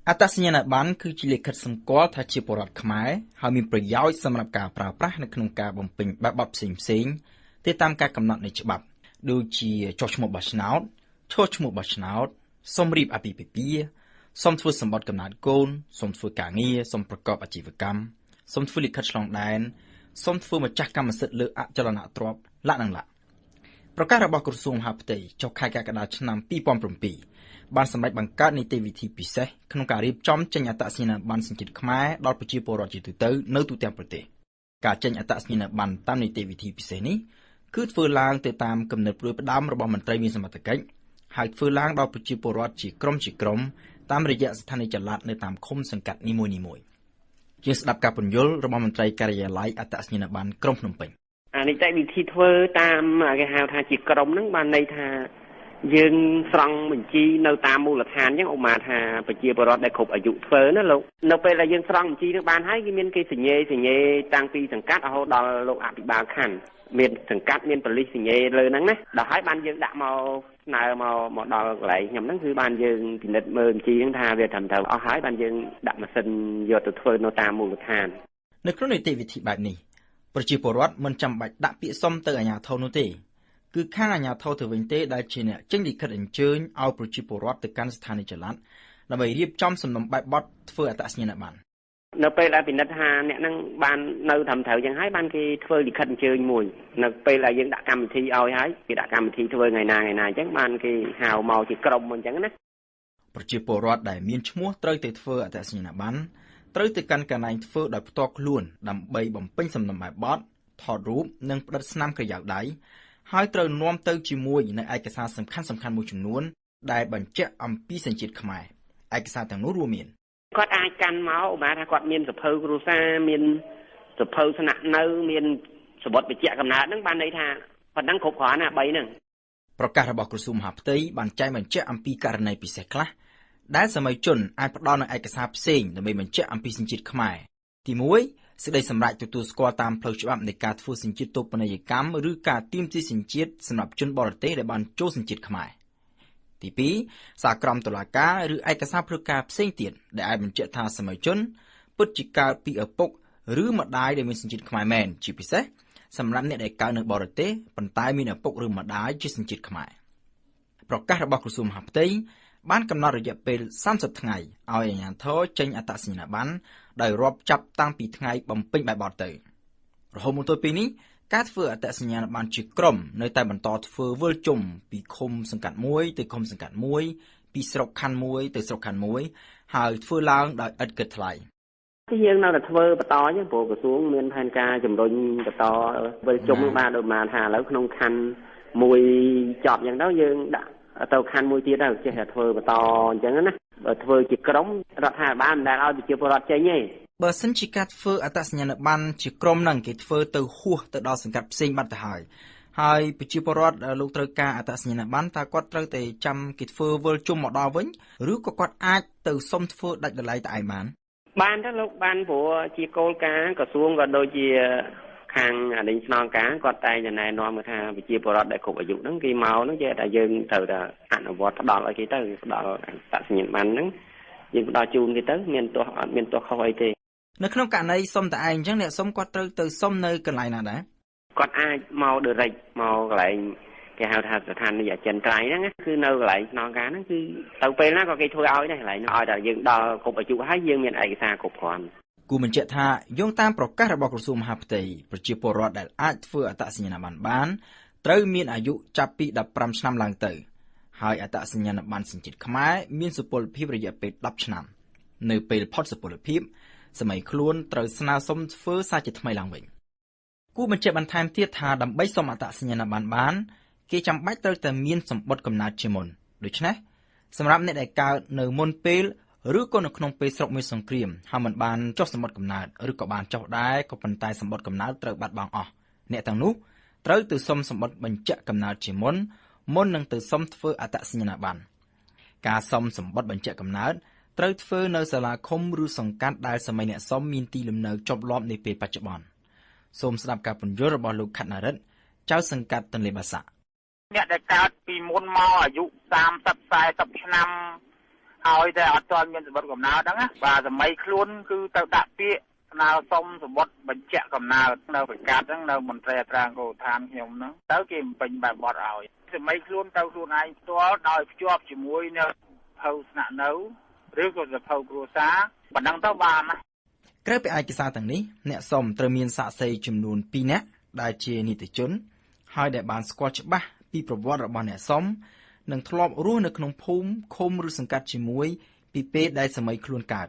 អត្តសញ្ញាណប័ណ្ណគឺជាលិខិតសម្គាល់ថាជាពលរដ្ឋខ្មែរហើយមានប្រយោជន៍សម្រាប់ការប្រើប្រាស់នៅក្នុងការបំពេញបែបបទផ្សេងៗទៅតាមការកំណត់នៃច្បាប់ដូចជាចុះឈ្មោះបោះឆ្នោតឈរឈ្មោះបោះឆ្នោតសុំរៀបអាពាហ៍ពិពាហ៍សុំធ្វើសម្បត្តិកំណើតកូនសុំធ្វើការងារសុំប្រកបអាជីវកម្មសុំធ្វើលិខិតឆ្លងដែនសុំធ្វើម្ចាស់កម្មសិទ្ធិលើអចលនទ្រព្យលក្ខណៈប្រកាសរបស់ក្រសួងមហាផ្ទៃចុះខែកក្កដាឆ្នាំ2007បានសម្រេចបង្កើតនីតិវិធីពិសេសក្នុងការរៀបចំចេញអត្តសញ្ញាណប័ណ្ណសញ្ជាតិខ្មែរដល់ប្រជាពលរដ្ឋជាទូទៅនៅទូទាំងប្រទេសការចេញអត្តសញ្ញាណប័ណ្ណតាមនីតិវិធីពិសេសនេះគឺធ្វើឡើងទៅតាមគំនិតផ្ដួចផ្ដើមរបស់មន្ត្រីមានសមត្ថកិច្ចហើយធ្វើឡើងដល់ប្រជាពលរដ្ឋជាក្រុមតាមរយៈស្ថានីយ៍ចល័តនៅតាមឃុំសង្កាត់នីមួយៗជាស្ដាប់ការពន្យល់របស់មន្ត្រីការិយាល័យអត្តសញ្ញាណប័ណ្ណក្រុងភ្នំពេញនីតិវិធីធ្វើតាមគេហៅថាជាក្រុមហ្នឹងបានន័យថាយើងស្រង់បញ្ជីនៅតាមមូលដ្ឋានអញ្ចឹងឧមាថាប្រជាពលរដ្ឋដែលគ្រប់អាយុធ្វើណាលោកនៅពេលដែលយើងស្រង់បញ្ជីនឹងបានហើយគេមានគេសញ្ញេតាំងពីសង្កាត់រហូតដល់លោកអភិបាលខណ្ឌមានសង្កាត់មានប៉ូលីសសញ្ញេលើហ្នឹងណាដល់ហើយបានយើងដាក់មកស្នើមកដល់កន្លែងខ្ញុំហ្នឹងគឺបានយើងពិនិត្យមើលបញ្ជីហ្នឹងថាវាត្រឹមត្រូវអស់ហើយបានយើងដាក់ម៉ាស៊ីនយកទៅធ្វើនៅតាមមូលដ្ឋាននៅក្នុងនីតិវិធីបែបនេះប្រជាពលរដ្ឋមិនចាំបាច់ដាក់ពាក្យសុំទៅអាជ្ញាធរនោះទេគឺខាងអាជ្ញាធរទៅវិញទេដែលជាអ្នកចេញលិខិតអញ្ជើញឲ្យប្រជាពលរដ្ឋទៅកាន់ស្ថានីយ៍ចល័តដើម្បីរៀបចំសំណុំបែបបទធ្វើអត្តសញ្ញាណប័ណ្ណនៅពេលដែលពិនិត្យថាអ្នកនឹងបាននៅត្រឹមត្រូវយ៉ាងហើយបានគេធ្វើលិខិតអញ្ជើញមួយនៅពេលដែលយើងដាក់កម្មវិធីឲ្យហើយគេដាក់កម្មវិធីធ្វើថ្ងៃណាអញ្ចឹងបានគេហៅមកជាក្រុមអញ្ចឹងណាប្រជាពលរដ្ឋដែលមានឈ្មោះត្រូវទៅធ្វើអត្តសញ្ញាណប័ណ្ណត្រូវទៅកាន់កន្លែងធ្វើដោយផ្ទាល់ខ្លួនដើម្បីបំពេញសំណុំបែបបទថតរូបនិងផ្តិតស្នាមក្រយៅដៃហើយត្រូវនាំទៅជាមួយនៅឯកសារសំខាន់មួយចំនួនដែលបញ្ជាក់អំពីសញ្ជាតិខ្មែរឯកសារទាំងនោះរួមមានគាត់អាចកាន់មកឧបមាថាគាត់មានសភៅគ្រួសារមានសភៅស្នាក់នៅមានសម្បត្តិបញ្ជាក់កំណើតហ្នឹងបានន័យថាប៉ុណ្ណឹងគ្រប់គ្រាន់ណា3ហ្នឹងប្រកាសរបស់ក្រសួងមហាផ្ទៃបានចែងបញ្ជាក់អំពីករណីពិសេសខ្លះដែលសម័យជនអាចផ្ដល់នូវឯកសារផ្សេងដើម្បីបញ្ជាក់អំពីសញ្ជាតិខ្មែរទី1សេចក្តីសម្រេចទទួលស្គាល់តាមផ្លូវច្បាប់នៃការធ្វើសញ្ជាតិតូបនីយកម្មឬការទាមទារសញ្ជាតិសម្រាប់ជនបរទេសដែលបានចូលសញ្ជាតិខ្មែរទី2សារក្រមតុលាការឬឯកសារផ្លូវការផ្សេងទៀតដែលអាចបញ្ជាក់ថាសម័យជនពិតជាកើតពីឪពុកឬម្ដាយដែលមានសញ្ជាតិខ្មែរមែនជាពិសេសសម្រាប់អ្នកដែលកើតនៅបរទេសប៉ុន្តែមានឪពុកឬម្ដាយជាសញ្ជាតិខ្មែរប្រកាសរបស់ក្រសួងមហាផ្ទៃបានកំណត់រយៈពេល30ថ្ងៃឲ្យអាជ្ញាធរចេញអត្តសញ្ញាណប័ណ្ណដោយរាប់ចាប់តាំងពីថ្ងៃបំពេញបែបបទទៅរហូតមកទល់ពេលនេះការធ្វើអត្តសញ្ញាណប័ណ្ណជាក្រុមនៅតែបន្តធ្វើវិលជុំពីឃុំសង្កាត់មួយទៅឃុំសង្កាត់មួយពីស្រុកខណ្ឌមួយទៅស្រុកខណ្ឌមួយហើយធ្វើឡើងដោយឥតគិតថ្លៃទីយើងនៅតែធ្វើបន្តអញ្ចឹងព្រោះក្រសួងមានផែនការជំរុញបន្តវិលជុំបានដូចបានថាឥឡូវក្នុងខណ្ឌមួយចប់អញ្ចឹងទៅយើងដាក់ទៅខណ្ឌមួយទៀតទៅចេះតែធ្វើបន្តអញ្ចឹងណាបើធ្វើជាក្រុមរដ្ឋាភិបាលមិនដែលឲ្យប្រជាពលរដ្ឋចេញទេបើសិនជាការធ្វើអត្តសញ្ញាណប័ណ្ណជាក្រុមហ្នឹងគេធ្វើទៅហួសទៅដល់សង្កាត់ផ្សេងបាត់ទៅហើយប្រជាពលរដ្ឋលោកត្រូវការអត្តសញ្ញាណប័ណ្ណតើគាត់ត្រូវតែចាំគេធ្វើវិលជុំមកដល់វិញឬក៏គាត់អាចទៅសុំធ្វើដាច់ដោយឡែកតែឯងបានទៅលោកបានព្រោះជាគោលការណ៍ក្រសួងក៏ដូចជាខាងអានេះស្នងការគាត់តែណែនាំថាប្រជាពលរដ្ឋដែលគ្រប់អាយុហ្នឹងគេមកហ្នឹងចេះតែយើងត្រូវតែអនុវត្តផ្ដល់ឲ្យគេទៅផ្ដល់អត្តសញ្ញាណប័ណ្ណហ្នឹងយើងផ្ដល់ជូនគេទៅមានទោះអត់មានទោះខុសអីទេនៅក្នុងករណីសុំតែឯងអញ្ចឹងអ្នកសុំគាត់ត្រូវទៅសុំនៅកន្លែងណាដែរគាត់អាចមក direct មកកន្លែងគេហៅថាស្ថានីយអចិន្ត្រៃយ៍ហ្នឹងគឺនៅកន្លែងស្នងការហ្នឹងគឺទៅពេលណាក៏គេធ្វើឲ្យដែរកន្លែងឲ្យតែយើងដល់គ្រប់អាយុហើយយើងមានឯកសារគ្រប់គ្រាន់គូបញ្ជាក់ថាយោងតាមប្រកាសរបស់ក្រសួងមហាផ្ទៃប្រជាពលរដ្ឋដែលអាចធ្វើអត្តសញ្ញាណប័ណ្ណបានត្រូវមានអាយុចាប់ពី15ឆ្នាំឡើងទៅហើយអត្តសញ្ញាណប័ណ្ណសញ្ជាតិខ្មែរមានសុពលភាពរយៈពេល10ឆ្នាំនៅពេលផុតសុពលភាពសម័យខ្លួនត្រូវស្នើសុំធ្វើសារជាថ្មីឡើងវិញគូបញ្ជាក់បន្ថែមទៀតថាដើម្បីសុំអត្តសញ្ញាណប័ណ្ណបានគេចាំបាច់ត្រូវតែមានសម្បត្តិកំណើតជាមុនដូច្នេះសម្រាប់អ្នកដែលកើតនៅមុនពេលឬក៏នៅក្នុងពេលស្រុកមានសង្គ្រាមហើយមិនបានចុះសម្បត្តិកំណើតឬក៏បានចុះដែរក៏ប៉ុន្តែសម្បត្តិកំណើតត្រូវបាត់បង់អស់អ្នកទាំងនោះត្រូវទៅសុំសម្បត្តិបញ្ជាក់កំណើតជាមុននឹងទៅសុំធ្វើអត្តសញ្ញាណប័ណ្ណការសុំសម្បត្តិបញ្ជាក់កំណើតត្រូវធ្វើនៅសាលាឃុំឬសង្កាត់ដែលសម័យអ្នកសុំមានទីលំនៅជាប់លាប់នាពេលបច្ចុប្បន្នសូមស្ដាប់ការពន្យល់របស់លោកខណ្ឌនរិទ្ធចៅសង្កាត់ទន្លេបាសាក់អ្នកដែលកើតពីមុនមកអាយុ30 40ឆ្នាំ ឲ្យតែអត់ទាន់មានសម្បត្តិកំណើតហ្នឹងណាបាទសម័យខ្លួនគឺទៅដាក់ពាក្យស្នើសុំសម្បត្តិបញ្ជាក់កំណើតនៅប្រកាសហ្នឹងនៅមន្ត្រីអត្រាអង្គរឋានខ្ញុំហ្នឹងទៅគេបំពេញបែបបត់ឲ្យសម័យខ្លួនទៅខ្លួនឯងផ្ទាល់ដោយភ្ជាប់ជាមួយនៅភៅស្នាក់នៅឬក៏សភៅគ្រួសារប៉ុណ្ណឹងទៅបានណាក្រៅពីឯកសារទាំងនេះអ្នកសុំត្រូវមានសាក្សីចំនួន2នាក់ដែលជានីតិជនហើយដែលបានស្គាល់ច្បាស់ពីប្រវត្តិរបស់អ្នកសុំនិងធ្លាប់រស់នៅក្នុងភូមិឃុំឬសង្កាត់ជាមួយពីពេលដែលសម័យខ្លួនកើត